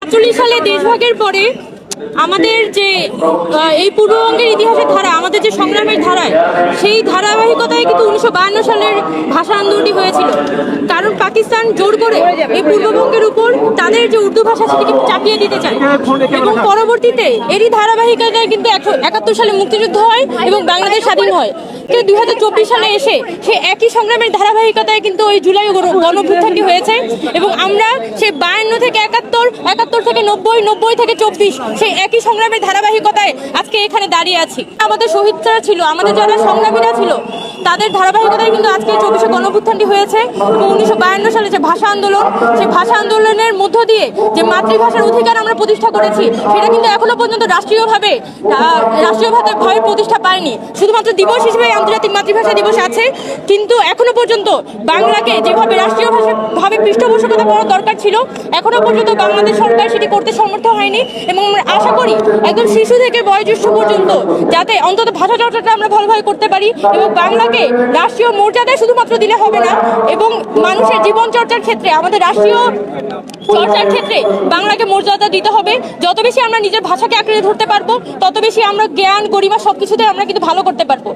1947 সালে দেশভাগের পরে আমাদের যে এই পূর্ববঙ্গের ইতিহাসের ধারা, আমাদের যে সংগ্রামের ধারায়, সেই ধারাবাহিকতায় কিন্তু 1952 সালের ভাষা আন্দোলনটি হয়েছিল। কারণ পাকিস্তান জোর করে এই পূর্ববঙ্গের উপর তাদের যে উর্দু ভাষা সেটিকে চাপিয়ে দিতে চায় এবং পরবর্তীতে এরই ধারাবাহিকতায় কিন্তু 1971 সালে মুক্তিযুদ্ধ হয় এবং বাংলাদেশ স্বাধীন হয়। কিন্তু 2024 সালে এসে সেই একই সংগ্রামের ধারাবাহিকতায় কিন্তু ওই জুলাই গণঅভ্যুত্থানটি হয়েছে এবং আমরা সেই 52 থেকে 71, 71 থেকে 90, 90 থেকে 24 সেই একই সংগ্রামের ধারাবাহিকতায় আজকে এখানে দাঁড়িয়ে আছি। আমাদের শহীদরা ছিল, আমাদের যারা সংগ্রামীরা ছিল, তাদের ধারাবাহিকতায় কিন্তু আজকে 24শে গণঅভ্যুত্থানটি হয়েছে এবং 1952 সালে যে ভাষা আন্দোলন, সেই ভাষা আন্দোলনের মধ্য দিয়ে যে মাতৃভাষার অধিকার আমরা প্রতিষ্ঠা করেছি, সেটা কিন্তু এখনো পর্যন্ত রাষ্ট্রীয়ভাবে প্রতিষ্ঠা পায়নি। শুধুমাত্র দিবস হিসেবে আন্তর্জাতিক মাতৃভাষা দিবস আছে, কিন্তু এখনো পর্যন্ত বাংলাকে যেভাবে রাষ্ট্রীয় ভাবে পৃষ্ঠপোষকতা করার দরকার ছিল, এখনো পর্যন্ত বাংলাদেশ সরকার সেটি করতে সমর্থ হয়নি। এবং আমরা আশা করি একদম শিশু থেকে বয়োজ্যেষ্ঠ পর্যন্ত যাতে অন্তত ভাষা চর্চাটা আমরা ভালোভাবে করতে পারি এবং বাংলাকে রাষ্ট্রীয় মর্যাদায় শুধুমাত্র দিলে হবে না, এবং মানুষের জীবন চর্চার ক্ষেত্রে, আমাদের রাষ্ট্রীয় চর্চার ক্ষেত্রে বাংলাকে মর্যাদা দিতে হবে। যত বেশি আমরা নিজের ভাষাকে আঁকড়ে ধরতে পারবো, তত বেশি আমরা জ্ঞান, গরিমা সবকিছুতে আমরা কিন্তু ভালো করতে পারবো।